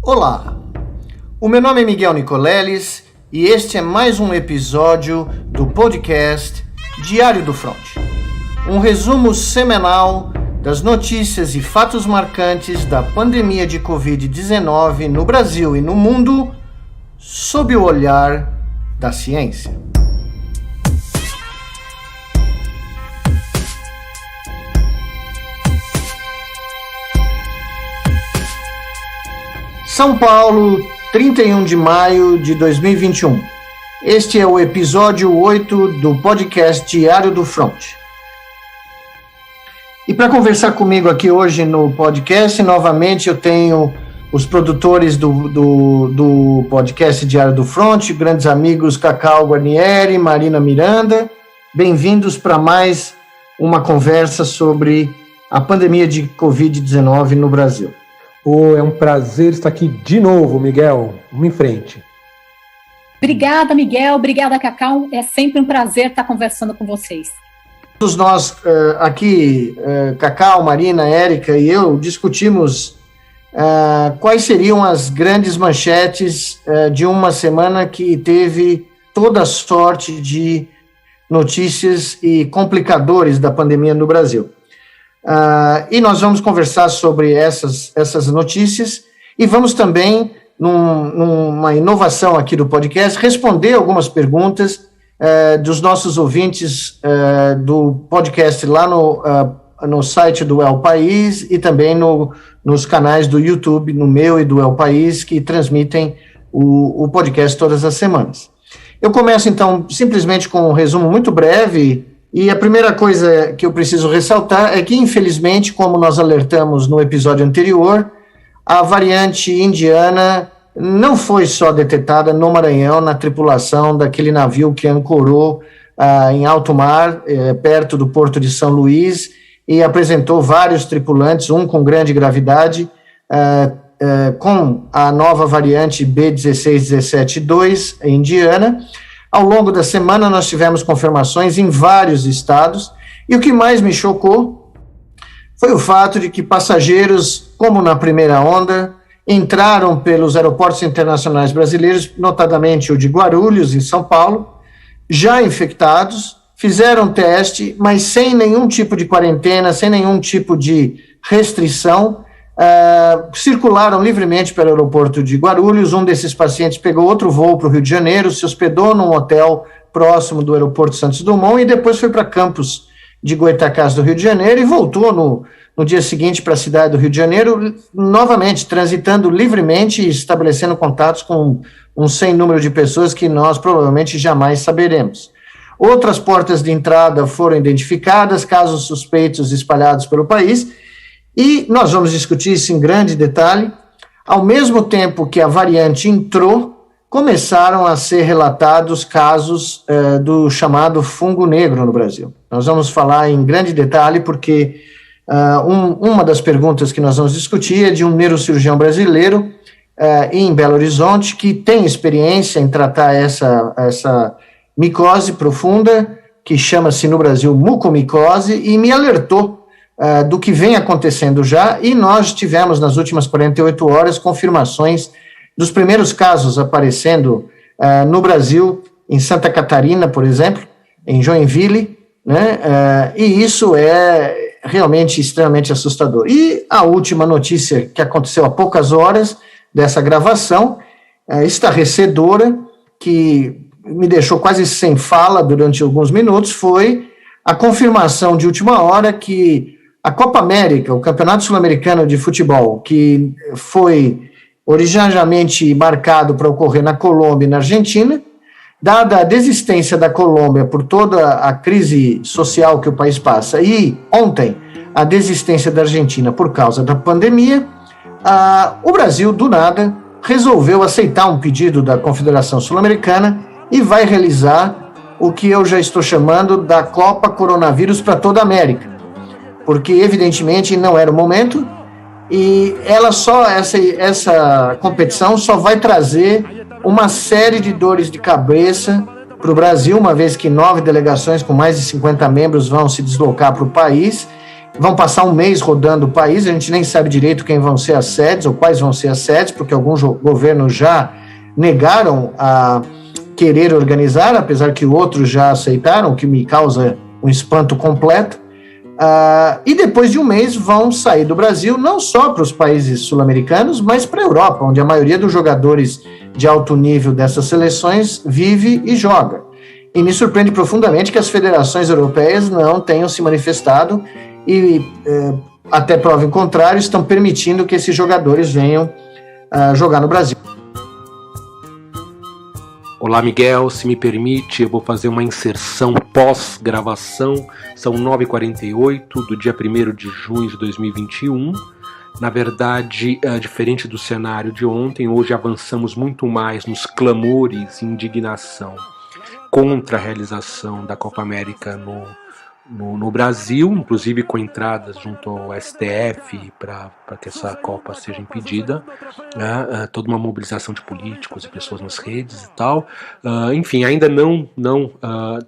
Olá, o meu nome é Miguel Nicoleles e este é mais um episódio do podcast Diário do Front. Um resumo semanal das notícias e fatos marcantes da pandemia de Covid-19 no Brasil e no mundo, sob o olhar da ciência. São Paulo, 31 de maio de 2021. Este é o episódio 8 do podcast Diário do Front. E para conversar comigo aqui hoje no podcast, novamente eu tenho os produtores do podcast Diário do Front, grandes amigos Cacau Guarnieri, Marina Miranda. Bem-vindos para mais uma conversa sobre a pandemia de Covid-19 no Brasil. É um prazer estar aqui de novo, Miguel. Vamos em frente. Obrigada, Miguel. Obrigada, Cacau. É sempre um prazer estar conversando com vocês. Todos nós aqui, Cacau, Marina, Érica e eu, discutimos quais seriam as grandes manchetes de uma semana que teve toda a sorte de notícias e complicadores da pandemia no Brasil. E nós vamos conversar sobre essas notícias e vamos também, numa inovação aqui do podcast, responder algumas perguntas dos nossos ouvintes do podcast lá no site do El País e também nos canais do YouTube, no meu e do El País, que transmitem o podcast todas as semanas. Eu começo, então, simplesmente com um resumo muito breve. E a primeira coisa que eu preciso ressaltar é que, infelizmente, como nós alertamos no episódio anterior, a variante indiana não foi só detectada no Maranhão, na tripulação daquele navio que ancorou em alto mar, perto do Porto de São Luís, e apresentou vários tripulantes, um com grande gravidade, com a nova variante B16172 indiana. Ao longo da semana, nós tivemos confirmações em vários estados, e o que mais me chocou foi o fato de que passageiros, como na primeira onda, entraram pelos aeroportos internacionais brasileiros, notadamente o de Guarulhos, em São Paulo, já infectados, fizeram teste, mas sem nenhum tipo de quarentena, sem nenhum tipo de restrição, circularam livremente pelo aeroporto de Guarulhos. Um desses pacientes pegou outro voo para o Rio de Janeiro, se hospedou num hotel próximo do aeroporto Santos Dumont e depois foi para campus de Goytacazes do Rio de Janeiro e voltou no dia seguinte para a cidade do Rio de Janeiro, novamente transitando livremente e estabelecendo contatos com um sem número de pessoas que nós provavelmente jamais saberemos. Outras portas de entrada foram identificadas, casos suspeitos espalhados pelo país. E nós vamos discutir isso em grande detalhe. Ao mesmo tempo que a variante entrou, começaram a ser relatados casos do chamado fungo negro no Brasil. Nós vamos falar em grande detalhe porque uma das perguntas que nós vamos discutir é de um neurocirurgião brasileiro em Belo Horizonte que tem experiência em tratar essa micose profunda, que chama-se no Brasil mucomicose, e me alertou do que vem acontecendo já, e nós tivemos nas últimas 48 horas confirmações dos primeiros casos aparecendo no Brasil, em Santa Catarina, por exemplo, em Joinville, né? E isso é realmente extremamente assustador. E a última notícia que aconteceu há poucas horas dessa gravação, estarrecedora, que me deixou quase sem fala durante alguns minutos, foi a confirmação de última hora que a Copa América, o Campeonato Sul-Americano de Futebol, que foi originalmente marcado para ocorrer na Colômbia e na Argentina, dada a desistência da Colômbia por toda a crise social que o país passa, e ontem a desistência da Argentina por causa da pandemia, o Brasil, do nada, resolveu aceitar um pedido da Confederação Sul-Americana e vai realizar o que eu já estou chamando da Copa Coronavírus para toda a América, porque evidentemente não era o momento, e essa competição só vai trazer uma série de dores de cabeça para o Brasil, uma vez que 9 delegações com mais de 50 membros vão se deslocar para o país, vão passar um mês rodando o país, a gente nem sabe direito quem vão ser as sedes ou quais vão ser as sedes, porque alguns governos já negaram a querer organizar, apesar que outros já aceitaram, o que me causa um espanto completo. E depois de um mês vão sair do Brasil, não só para os países sul-americanos, mas para a Europa, onde a maioria dos jogadores de alto nível dessas seleções vive e joga. E me surpreende profundamente que as federações europeias não tenham se manifestado e, até prova em contrário, estão permitindo que esses jogadores venham jogar no Brasil. Olá, Miguel, se me permite, eu vou fazer uma inserção pós-gravação. São 9h48 do dia 1º de junho de 2021. Na verdade, diferente do cenário de ontem, hoje avançamos muito mais nos clamores e indignação contra a realização da Copa América no Brasil, inclusive com entradas junto ao STF para que essa Copa seja impedida, toda uma mobilização de políticos e pessoas nas redes e tal. Enfim, ainda não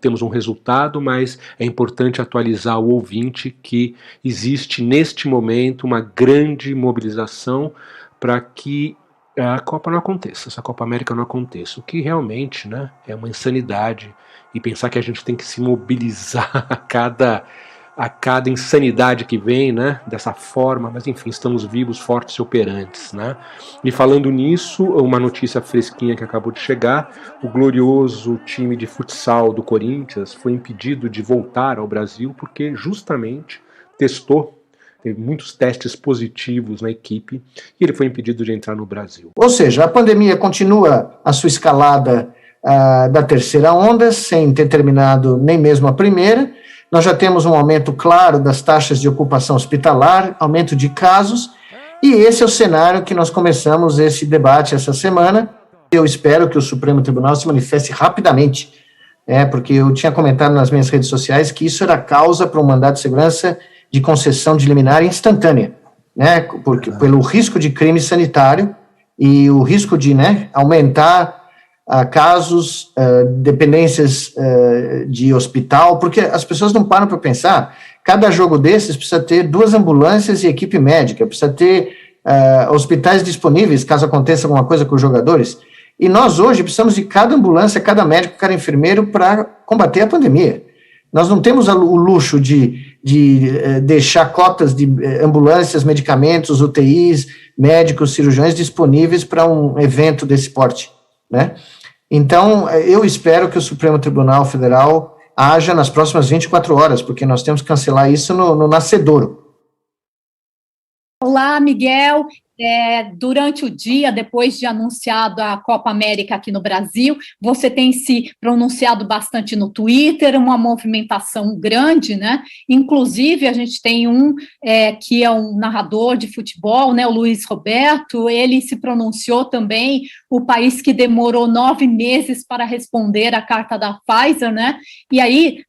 temos um resultado, mas é importante atualizar o ouvinte que existe neste momento uma grande mobilização para que a Copa não aconteça, essa Copa América não aconteça, o que realmente, né, é uma insanidade, e pensar que a gente tem que se mobilizar a cada insanidade que vem, né, dessa forma, mas enfim, estamos vivos, fortes e operantes, né. E falando nisso, uma notícia fresquinha que acabou de chegar: o glorioso time de futsal do Corinthians foi impedido de voltar ao Brasil porque justamente teve muitos testes positivos na equipe e ele foi impedido de entrar no Brasil. Ou seja, a pandemia continua a sua escalada da terceira onda, sem ter terminado nem mesmo a primeira. Nós já temos um aumento claro das taxas de ocupação hospitalar, aumento de casos, e esse é o cenário que nós começamos esse debate essa semana. Eu espero que o Supremo Tribunal se manifeste rapidamente, porque eu tinha comentado nas minhas redes sociais que isso era causa para um mandado de segurança de concessão de liminar instantânea, né, pelo risco de crime sanitário e o risco de, né, aumentar casos, dependências de hospital, porque as pessoas não param para pensar. Cada jogo desses precisa ter 2 ambulâncias e equipe médica, precisa ter hospitais disponíveis caso aconteça alguma coisa com os jogadores, e nós hoje precisamos de cada ambulância, cada médico, cada enfermeiro para combater a pandemia. Nós não temos o luxo de deixar cotas de ambulâncias, medicamentos, UTIs, médicos, cirurgiões disponíveis para um evento desse porte, né? Então, eu espero que o Supremo Tribunal Federal haja nas próximas 24 horas, porque nós temos que cancelar isso no nascedouro. Olá, Miguel. Durante o dia, depois de anunciado a Copa América aqui no Brasil, você tem se pronunciado bastante no Twitter, uma movimentação grande, né? Inclusive, a gente tem que é um narrador de futebol, né, o Luiz Roberto, ele se pronunciou também, o país que demorou 9 meses para responder a carta da Pfizer, né? E aí,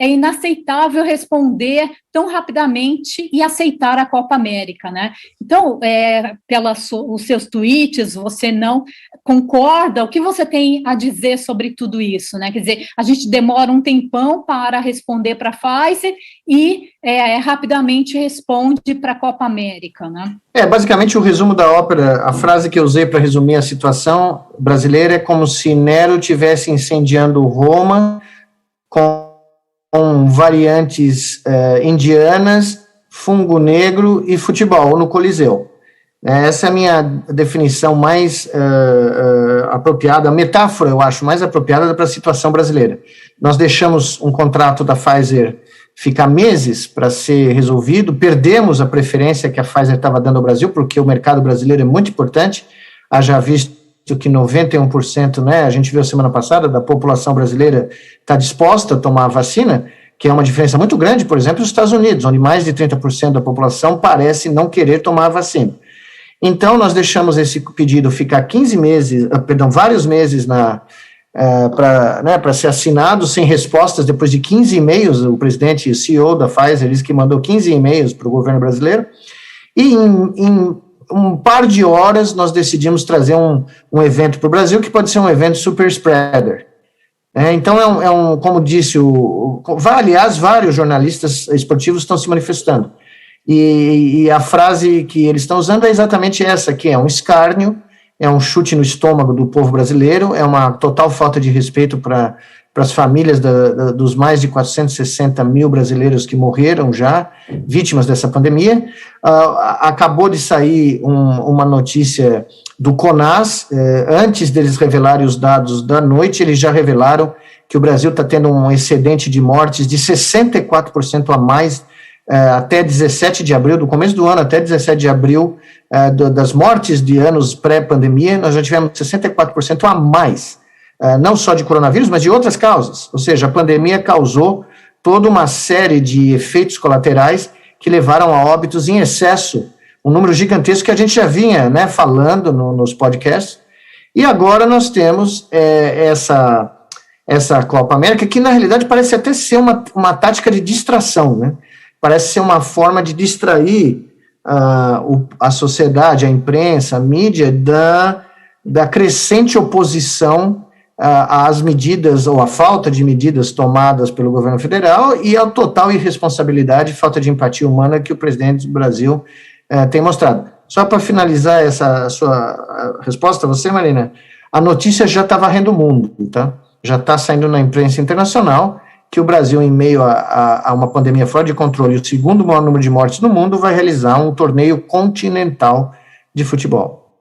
é inaceitável responder tão rapidamente e aceitar a Copa América, né? Então, os seus tweets, você não concorda? O que você tem a dizer sobre tudo isso, né? Quer dizer, a gente demora um tempão para responder para a Pfizer e rapidamente responde para a Copa América, né? Basicamente o resumo da ópera, a frase que eu usei para resumir a situação brasileira é como se Nero estivesse incendiando Roma com variantes indianas, fungo negro e futebol no Coliseu. Essa é a minha definição mais apropriada, a metáfora, eu acho, mais apropriada para a situação brasileira. Nós deixamos um contrato da Pfizer ficar meses para ser resolvido, perdemos a preferência que a Pfizer estava dando ao Brasil, porque o mercado brasileiro é muito importante, haja visto que 91%, né, a gente viu semana passada, da população brasileira está disposta a tomar a vacina, que é uma diferença muito grande, por exemplo, nos Estados Unidos, onde mais de 30% da população parece não querer tomar a vacina. Então, nós deixamos esse pedido ficar vários meses para ser assinado, sem respostas, depois de 15 e-mails, o presidente e CEO da Pfizer disse que mandou 15 e-mails para o governo brasileiro, e em um par de horas nós decidimos trazer um evento para o Brasil, que pode ser um evento super spreader. Então, como disse aliás, vários jornalistas esportivos estão se manifestando. E a frase que eles estão usando é exatamente essa, que é um escárnio, é um chute no estômago do povo brasileiro, é uma total falta de respeito para as famílias dos mais de 460 mil brasileiros que morreram já, vítimas dessa pandemia. Acabou de sair uma notícia do CONAS, antes deles revelarem os dados da noite, eles já revelaram que o Brasil está tendo um excedente de mortes de 64% a mais até 17 de abril, do começo do ano até 17 de abril, das mortes de anos pré-pandemia, nós já tivemos 64% a mais, não só de coronavírus, mas de outras causas, ou seja, a pandemia causou toda uma série de efeitos colaterais que levaram a óbitos em excesso, um número gigantesco que a gente já vinha, né, falando nos podcasts, e agora nós temos essa Copa América, que na realidade parece até ser uma tática de distração, né? Parece ser uma forma de distrair a sociedade, a imprensa, a mídia, da crescente oposição às medidas, ou à falta de medidas tomadas pelo governo federal e à total irresponsabilidade e falta de empatia humana que o presidente do Brasil tem mostrado. Só para finalizar essa sua resposta, você, Marina, a notícia já está varrendo o mundo, tá? Já está saindo na imprensa internacional que o Brasil, em meio a uma pandemia fora de controle, o segundo maior número de mortes no mundo, vai realizar um torneio continental de futebol.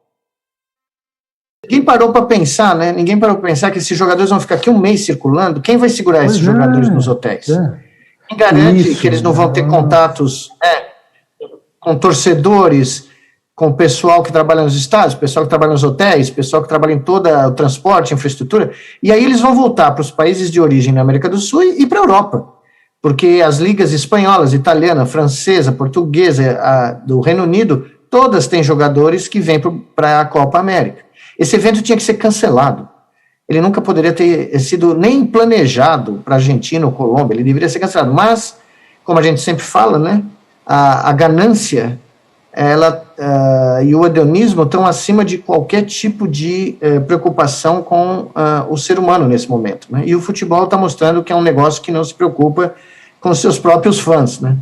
Ninguém parou para pensar, né? Ninguém parou para pensar que esses jogadores vão ficar aqui um mês circulando. Quem vai segurar esses jogadores nos hotéis? Quem garante que eles não vão ter contatos com torcedores, com o pessoal que trabalha nos estádios, pessoal que trabalha nos hotéis, pessoal que trabalha em todo o transporte, infraestrutura, e aí eles vão voltar para os países de origem na América do Sul e para a Europa, porque as ligas espanholas, italiana, francesa, portuguesa, do Reino Unido, todas têm jogadores que vêm para a Copa América. Esse evento tinha que ser cancelado. Ele nunca poderia ter sido nem planejado para a Argentina ou Colômbia, ele deveria ser cancelado, mas, como a gente sempre fala, né, a ganância e o hedonismo estão acima de qualquer tipo de preocupação com o ser humano nesse momento, né? E o futebol está mostrando que é um negócio que não se preocupa com seus próprios fãs, né?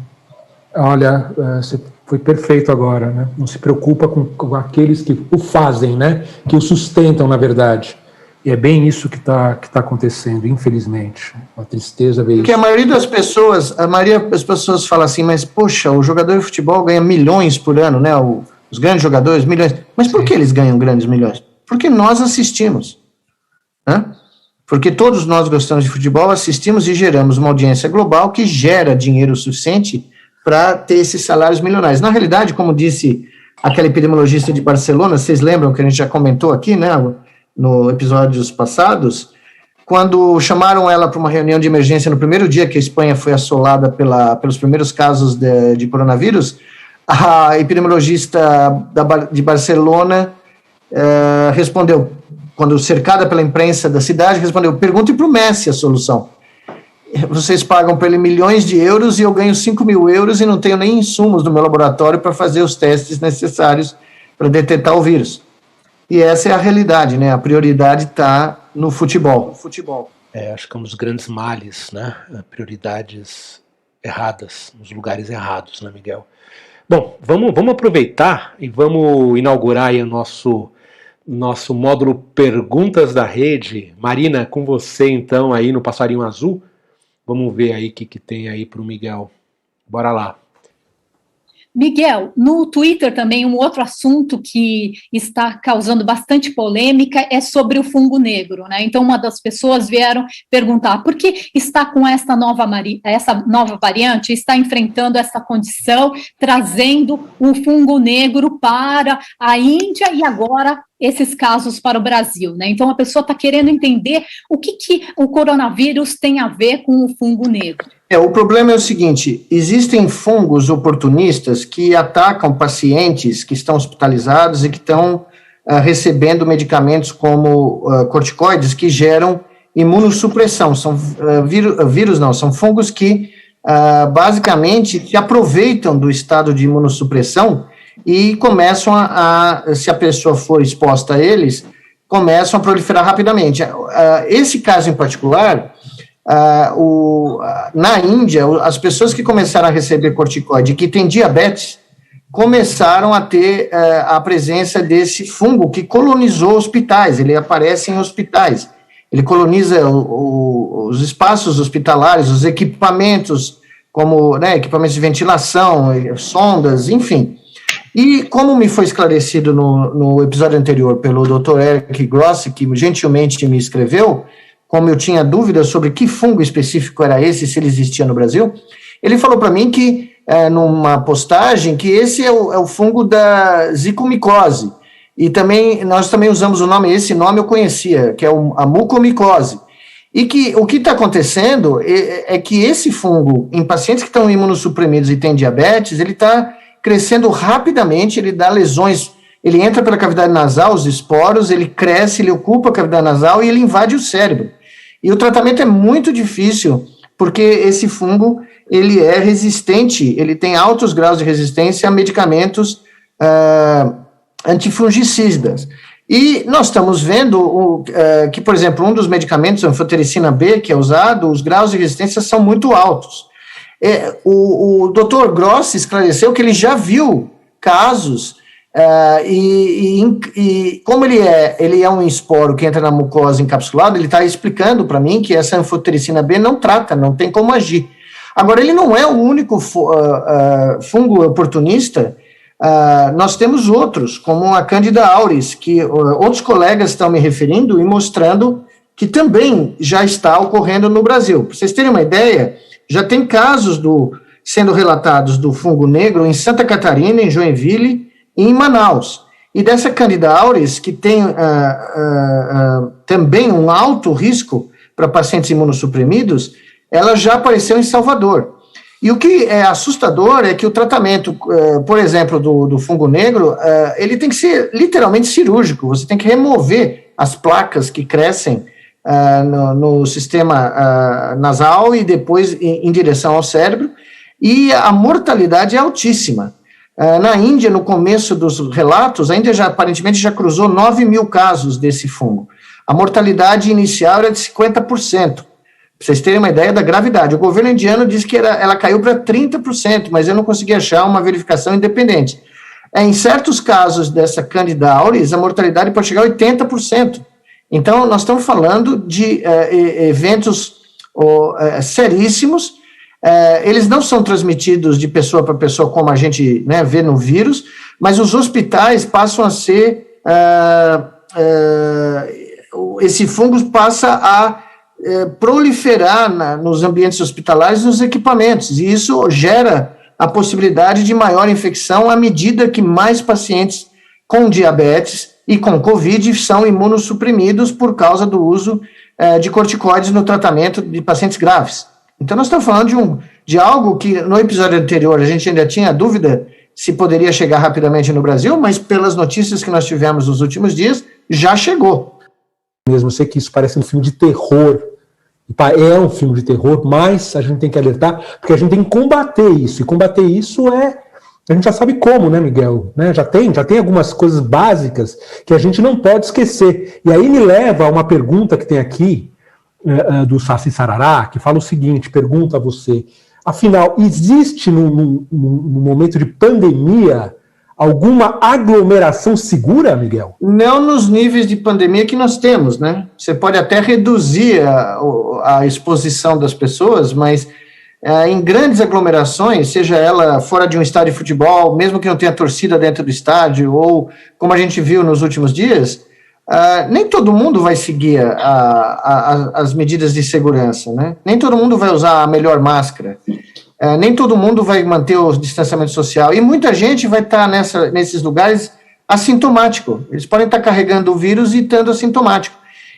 Olha, você foi perfeito agora, né? Não se preocupa com aqueles que o fazem, né? Que o sustentam, na verdade. E é bem isso que está acontecendo, infelizmente. Uma tristeza ver isso. Porque a maioria das pessoas fala assim, mas, poxa, o jogador de futebol ganha milhões por ano, né? Os grandes jogadores, milhões. Mas por que eles ganham grandes milhões? Porque nós assistimos. Né? Porque todos nós gostamos de futebol, assistimos e geramos uma audiência global que gera dinheiro suficiente para ter esses salários milionários. Na realidade, como disse aquela epidemiologista de Barcelona, vocês lembram que a gente já comentou aqui, né? No episódios passados, quando chamaram ela para uma reunião de emergência no primeiro dia que a Espanha foi assolada pelos primeiros casos de coronavírus, a epidemiologista de Barcelona respondeu, quando cercada pela imprensa da cidade, respondeu, pergunte para o Messi a solução. Vocês pagam para ele milhões de euros e eu ganho 5 mil euros e não tenho nem insumos no meu laboratório para fazer os testes necessários para detectar o vírus. E essa é a realidade, né? A prioridade está no futebol. Acho que é um dos grandes males, né? Prioridades erradas, nos lugares errados, né, Miguel? Bom, vamos aproveitar e vamos inaugurar aí o nosso módulo Perguntas da Rede. Marina, com você então aí no Passarinho Azul. Vamos ver aí o que tem aí para o Miguel. Bora lá. Miguel, no Twitter também um outro assunto que está causando bastante polêmica é sobre o fungo negro, né? Então uma das pessoas vieram perguntar por que está com essa nova variante, está enfrentando essa condição, trazendo o fungo negro para a Índia e agora esses casos para o Brasil, né? Então a pessoa está querendo entender o que o coronavírus tem a ver com o fungo negro. O problema é o seguinte, existem fungos oportunistas que atacam pacientes que estão hospitalizados e que estão recebendo medicamentos como corticoides que geram imunossupressão. São são fungos que basicamente se aproveitam do estado de imunossupressão e começam se a pessoa for exposta a eles, começam a proliferar rapidamente. Esse caso em particular, na Índia, as pessoas que começaram a receber corticoide, que têm diabetes, começaram a ter a presença desse fungo que colonizou hospitais, ele aparece em hospitais, ele coloniza os espaços hospitalares, os equipamentos, como equipamentos de ventilação, sondas, enfim. E como me foi esclarecido no episódio anterior pelo Dr. Eric Grossi, que gentilmente me escreveu, como eu tinha dúvidas sobre que fungo específico era esse, se ele existia no Brasil, ele falou para mim que, numa postagem, que esse é o fungo da zicomicose, e nós também usamos esse nome eu conhecia, que é a mucomicose, e que o que está acontecendo é que esse fungo, em pacientes que estão imunossuprimidos e têm diabetes, ele está crescendo rapidamente, ele dá lesões, ele entra pela cavidade nasal, os esporos, ele cresce, ele ocupa a cavidade nasal e ele invade o cérebro. E o tratamento é muito difícil, porque esse fungo, ele é resistente, ele tem altos graus de resistência a medicamentos antifungicidas. E nós estamos vendo que, por exemplo, um dos medicamentos, a anfotericina B, que é usado, os graus de resistência são muito altos. O Dr. Grossi esclareceu que ele já viu casos, e como ele é um esporo que entra na mucosa encapsulada, ele está explicando para mim que essa anfotericina B não trata, não tem como agir. Agora, ele não é o único fungo oportunista. Nós temos outros, como a Candida auris, que outros colegas estão me referindo e mostrando que também já está ocorrendo no Brasil. Para vocês terem uma ideia, já tem casos sendo relatados do fungo negro em Santa Catarina, em Joinville e em Manaus. E dessa Candida auris, que tem também um alto risco para pacientes imunossuprimidos, ela já apareceu em Salvador. E o que é assustador é que o tratamento, por exemplo, do fungo negro, ele tem que ser literalmente cirúrgico. Você tem que remover as placas que crescem no sistema nasal e depois em direção ao cérebro, e a mortalidade é altíssima. Na Índia, no começo dos relatos, a Índia aparentemente já cruzou 9 mil casos desse fungo. A mortalidade inicial era de 50%. Para vocês terem uma ideia da gravidade. O governo indiano disse que ela caiu para 30%, mas eu não consegui achar uma verificação independente. Em certos casos dessa Candida auris, a mortalidade pode chegar a 80%. Então, nós estamos falando de eventos seríssimos. Eles não são transmitidos de pessoa para pessoa, como a gente vê no vírus, mas os hospitais passam a ser... esse fungo passa a proliferar nos ambientes hospitalares, nos equipamentos, e isso gera a possibilidade de maior infecção à medida que mais pacientes com diabetes e com Covid são imunossuprimidos por causa do uso de corticoides no tratamento de pacientes graves. Então, nós estamos falando de algo que, no episódio anterior, a gente ainda tinha dúvida se poderia chegar rapidamente no Brasil, mas pelas notícias que nós tivemos nos últimos dias, já chegou. Mesmo, eu sei que isso parece um filme de terror, é um filme de terror, mas a gente tem que alertar, porque a gente tem que combater isso, e combater isso a gente já sabe como, né, Miguel? Já tem algumas coisas básicas que a gente não pode esquecer. E aí me leva a uma pergunta que tem aqui, do Saci Sarará, que fala o seguinte, pergunta a você, afinal, existe no momento de pandemia alguma aglomeração segura, Miguel? Não nos níveis de pandemia que nós temos, né? Você pode até reduzir a exposição das pessoas, mas em grandes aglomerações, seja ela fora de um estádio de futebol, mesmo que não tenha torcida dentro do estádio, ou como a gente viu nos últimos dias, nem todo mundo vai seguir as medidas de segurança, né? Nem todo mundo vai usar a melhor máscara. Nem todo mundo vai manter o distanciamento social, e muita gente vai estar nesses lugares assintomático. Eles podem estar carregando o vírus e estando assintomático.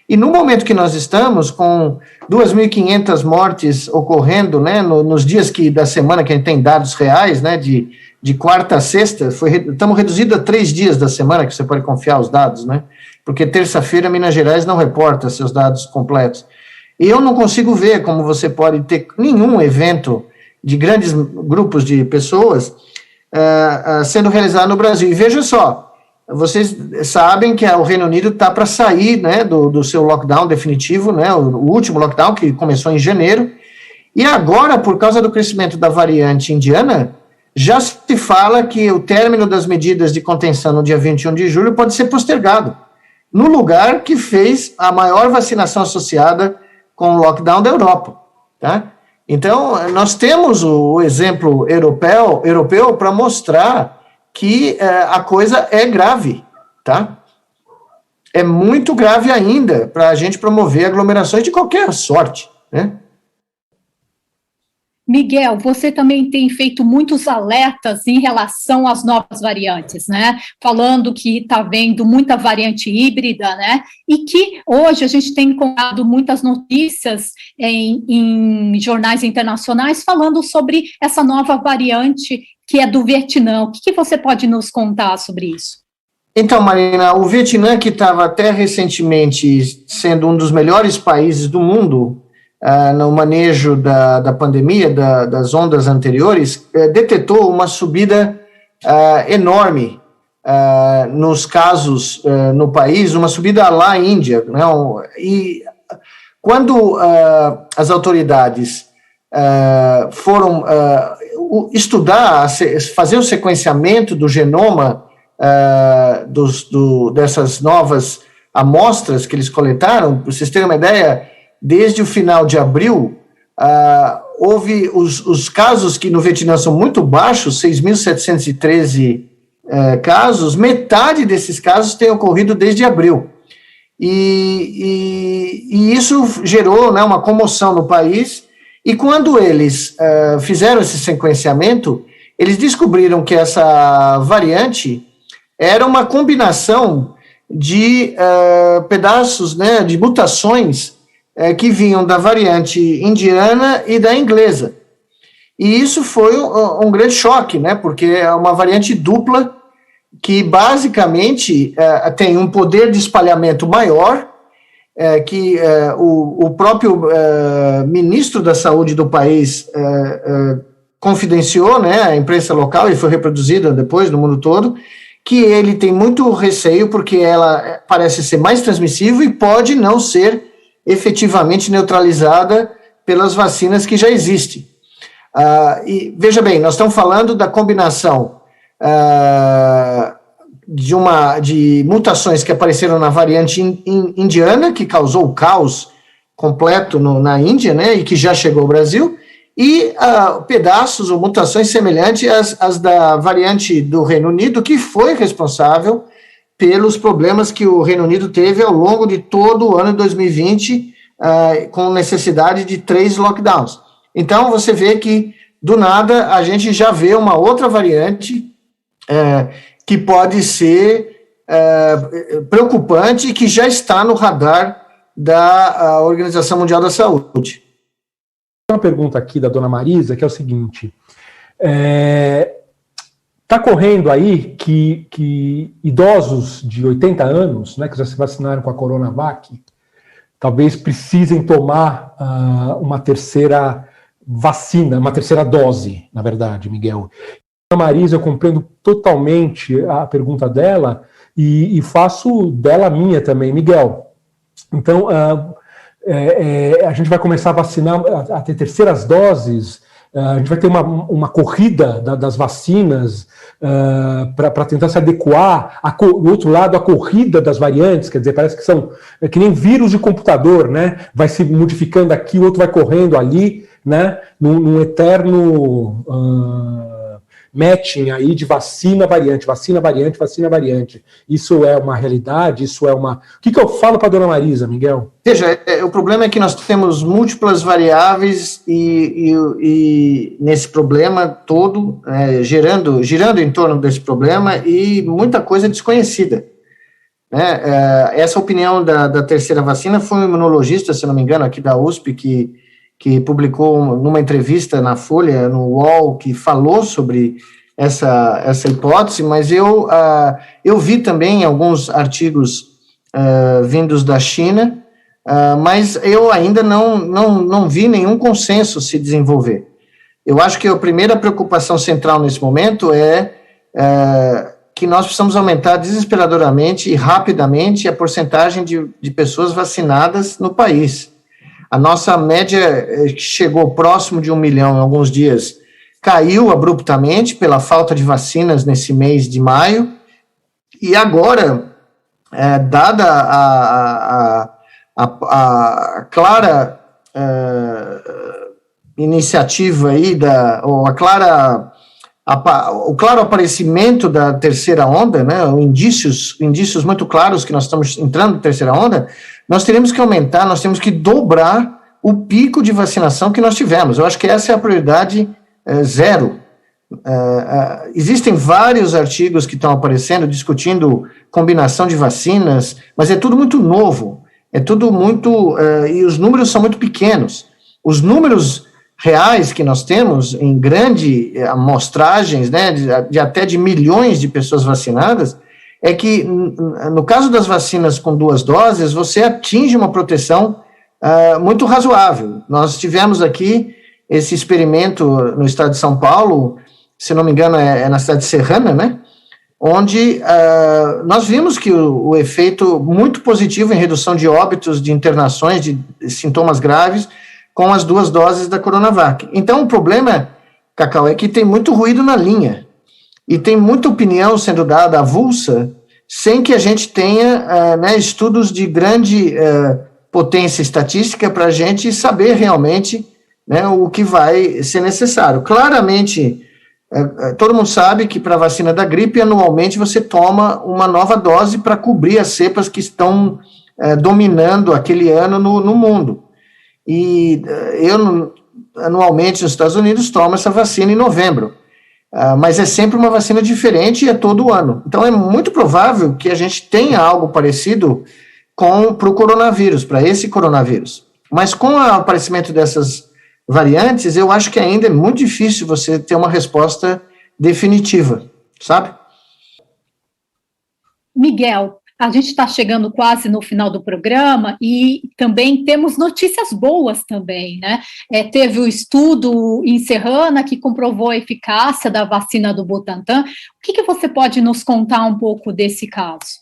E no momento que nós estamos com 2.500 mortes ocorrendo, né, nos dias da semana que a gente tem dados reais, né, de quarta a sexta, estamos reduzidos a 3 dias da semana que você pode confiar os dados, né, porque terça-feira Minas Gerais não reporta seus dados completos. E eu não consigo ver como você pode ter nenhum evento de grandes grupos de pessoas sendo realizado no Brasil. E veja só, vocês sabem que o Reino Unido está para sair, né, do seu lockdown definitivo, né, o último lockdown que começou em janeiro, e agora, por causa do crescimento da variante indiana, já se fala que o término das medidas de contenção no dia 21 de julho pode ser postergado, no lugar que fez a maior vacinação associada com o lockdown da Europa, tá? Então, nós temos o exemplo europeu para mostrar que a coisa é grave, tá? É muito grave ainda para a gente promover aglomerações de qualquer sorte, né? Miguel, você também tem feito muitos alertas em relação às novas variantes, né? Falando que está havendo muita variante híbrida, né? E que hoje a gente tem encontrado muitas notícias em jornais internacionais falando sobre essa nova variante que é do Vietnã. O que você pode nos contar sobre isso? Então, Marina, o Vietnã, que estava até recentemente sendo um dos melhores países do mundo no manejo da pandemia, das ondas anteriores, detetou uma subida enorme nos casos no país, uma subida lá na Índia. Não? E quando as autoridades foram estudar, fazer o sequenciamento do genoma dessas novas amostras que eles coletaram, para vocês terem uma ideia, desde o final de abril, houve os casos que no Vietnã são muito baixos, 6.713 casos, metade desses casos têm ocorrido desde abril. E isso gerou, né, uma comoção no país, e quando eles fizeram esse sequenciamento, eles descobriram que essa variante era uma combinação de pedaços, né, de mutações que vinham da variante indiana e da inglesa. E isso foi um grande choque, né, porque é uma variante dupla que basicamente tem um poder de espalhamento maior, que o próprio ministro da saúde do país confidenciou, né, à imprensa local, e foi reproduzida depois no mundo todo, que ele tem muito receio porque ela parece ser mais transmissível e pode não ser efetivamente neutralizada pelas vacinas que já existem. E veja bem, nós estamos falando da combinação de mutações que apareceram na variante indiana, que causou o caos completo na Índia, né, e que já chegou ao Brasil, e pedaços ou mutações semelhantes às da variante do Reino Unido, que foi responsável pelos problemas que o Reino Unido teve ao longo de todo o ano de 2020, com necessidade de 3 lockdowns. Então, você vê que, do nada, a gente já vê uma outra variante que pode ser preocupante e que já está no radar da Organização Mundial da Saúde. Uma pergunta aqui da dona Marisa, que é o seguinte: está correndo aí que idosos de 80 anos, né, que já se vacinaram com a Coronavac, talvez precisem tomar uma terceira vacina, uma terceira dose, na verdade, Miguel. A Marisa, eu compreendo totalmente a pergunta dela e faço dela a minha também, Miguel. Então, a gente vai começar a vacinar, a ter terceiras doses, a gente vai ter uma corrida das vacinas para tentar se adequar, do outro lado, a corrida das variantes, quer dizer, parece que são que nem vírus de computador, né? Vai se modificando aqui, o outro vai correndo ali, né? Num eterno matching aí de vacina, variante. Isso é uma realidade? Isso é uma... O que eu falo para a dona Marisa, Miguel? Veja, o problema é que nós temos múltiplas variáveis e nesse problema todo, girando em torno desse problema e muita coisa desconhecida. Essa opinião da terceira vacina foi um imunologista, se não me engano, aqui da USP, que publicou numa entrevista na Folha, no UOL, que falou sobre essa hipótese, mas eu vi também alguns artigos vindos da China, mas eu ainda não vi nenhum consenso se desenvolver. Eu acho que a primeira preocupação central nesse momento é que nós precisamos aumentar desesperadoramente e rapidamente a porcentagem de pessoas vacinadas no país. A nossa média, que chegou próximo de 1 milhão em alguns dias, caiu abruptamente pela falta de vacinas nesse mês de maio, e agora, dada a clara iniciativa aí, o claro aparecimento da terceira onda, né, indícios muito claros que nós estamos entrando na terceira onda, nós teremos que aumentar, nós temos que dobrar o pico de vacinação que nós tivemos. Eu acho que essa é a prioridade zero. Existem vários artigos que estão aparecendo discutindo combinação de vacinas, mas é tudo muito novo, e os números são muito pequenos. Os números reais que nós temos em grande amostragens, né, até de milhões de pessoas vacinadas, é que no caso das vacinas com 2 doses, você atinge uma proteção muito razoável. Nós tivemos aqui esse experimento no estado de São Paulo, se não me engano é na cidade de Serrana, né, onde nós vimos que o efeito muito positivo em redução de óbitos, de internações, de sintomas graves, com as 2 doses da Coronavac. Então, o problema, Cacau, é que tem muito ruído na linha, e tem muita opinião sendo dada avulsa, sem que a gente tenha estudos de grande potência estatística para a gente saber realmente, né, o que vai ser necessário. Claramente, todo mundo sabe que para a vacina da gripe, anualmente você toma uma nova dose para cobrir as cepas que estão dominando aquele ano no mundo. E eu, anualmente, nos Estados Unidos, tomo essa vacina em novembro. Mas é sempre uma vacina diferente e é todo ano. Então, é muito provável que a gente tenha algo parecido para o coronavírus, para esse coronavírus. Mas com o aparecimento dessas variantes, eu acho que ainda é muito difícil você ter uma resposta definitiva, sabe? Miguel, a gente está chegando quase no final do programa e também temos notícias boas também, né? Teve o estudo em Serrana que comprovou a eficácia da vacina do Butantan. O que você pode nos contar um pouco desse caso?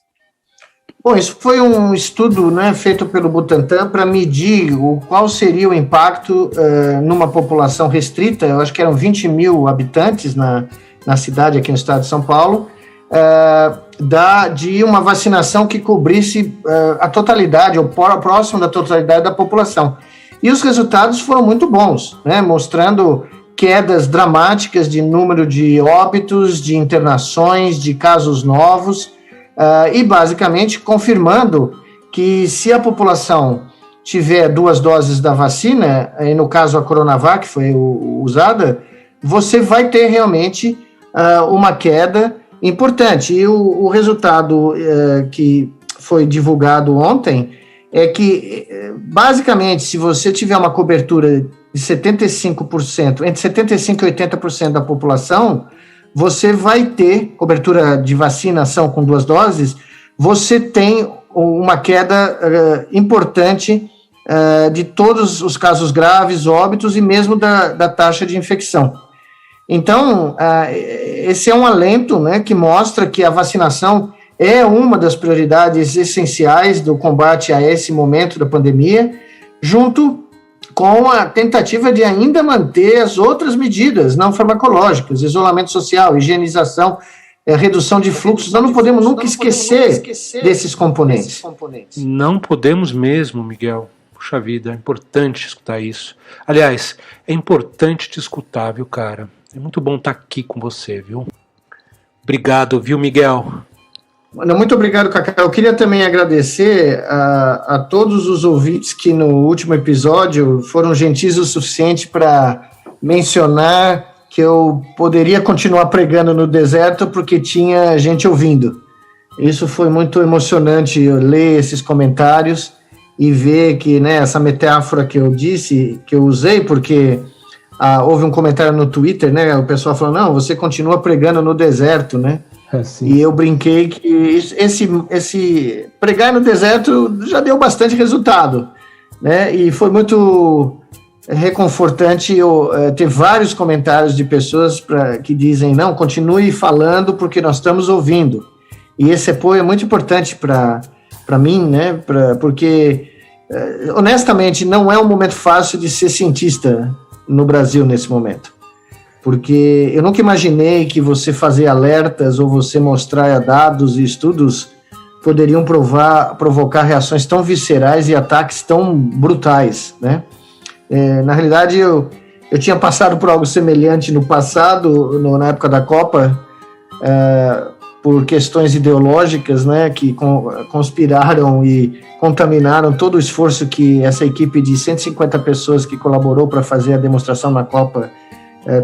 Bom, isso foi um estudo, né, feito pelo Butantan para medir qual seria o impacto numa população restrita. Eu acho que eram 20 mil habitantes na cidade aqui no estado de São Paulo, de uma vacinação que cobrisse a totalidade, ou próximo da totalidade da população. E os resultados foram muito bons, né, mostrando quedas dramáticas de número de óbitos, de internações, de casos novos, e basicamente confirmando que se a população tiver 2 doses da vacina, e no caso a Coronavac foi usada, você vai ter realmente uma queda importante. E o resultado que foi divulgado ontem é que, basicamente, se você tiver uma cobertura de 75%, entre 75% e 80% da população, você vai ter cobertura de vacinação com 2 doses, você tem uma queda importante de todos os casos graves, óbitos e mesmo da taxa de infecção. Então, esse é um alento, né, que mostra que a vacinação é uma das prioridades essenciais do combate a esse momento da pandemia, junto com a tentativa de ainda manter as outras medidas não farmacológicas, isolamento social, higienização, redução de fluxos. Nós não podemos nunca esquecer desses componentes. Não podemos mesmo, Miguel. Puxa vida, é importante escutar isso. Aliás, é importante te escutar, viu, cara? É muito bom estar aqui com você, viu? Obrigado, viu, Miguel? Muito obrigado, Cacau. Eu queria também agradecer a todos os ouvintes que no último episódio foram gentis o suficiente para mencionar que eu poderia continuar pregando no deserto porque tinha gente ouvindo. Isso foi muito emocionante, eu ler esses comentários e ver que, né, essa metáfora que eu disse, que eu usei, porque houve um comentário no Twitter, né, o pessoal falou, não, você continua pregando no deserto, né? E eu brinquei que esse pregar no deserto já deu bastante resultado, né? E foi muito reconfortante ter vários comentários de pessoas que dizem, não, continue falando porque nós estamos ouvindo. E esse apoio é muito importante para mim, né? Porque, honestamente, não é um momento fácil de ser cientista no Brasil nesse momento. Porque eu nunca imaginei que você fazer alertas ou você mostrar dados e estudos poderiam provocar reações tão viscerais e ataques tão brutais, né? Na realidade, eu tinha passado por algo semelhante no passado, na época da Copa, por questões ideológicas, né, que conspiraram e contaminaram todo o esforço que essa equipe de 150 pessoas que colaborou para fazer a demonstração na Copa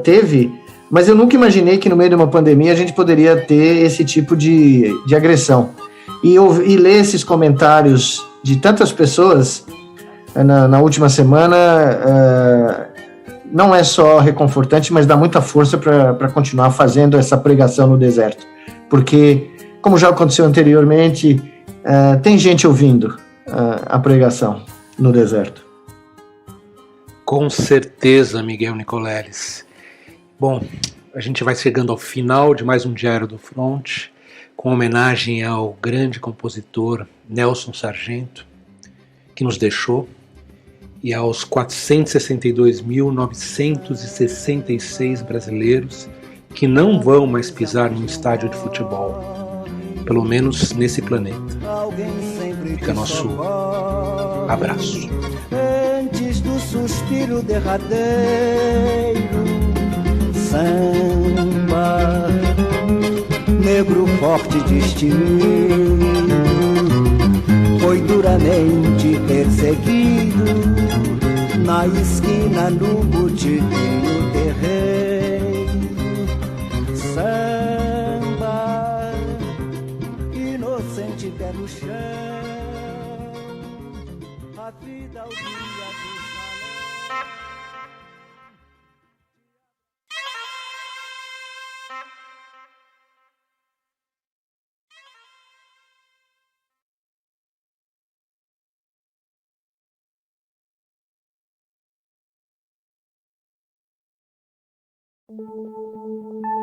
teve, mas eu nunca imaginei que no meio de uma pandemia a gente poderia ter esse tipo de agressão. E ler esses comentários de tantas pessoas na última semana não é só reconfortante, mas dá muita força para continuar fazendo essa pregação no deserto. Porque, como já aconteceu anteriormente, tem gente ouvindo a pregação no deserto. Com certeza, Miguel Nicoleles. Bom, a gente vai chegando ao final de mais um Diário do Fronte, com homenagem ao grande compositor Nelson Sargento, que nos deixou, e aos 462.966 brasileiros que não vão mais pisar num estádio de futebol, pelo menos nesse planeta. Fica nosso abraço. Antes do suspiro derradeiro, samba, negro forte destemido, foi duramente perseguido na esquina, no botiquim, no terreiro. Samba, inocente pé no chão, a vida ao dia do salão.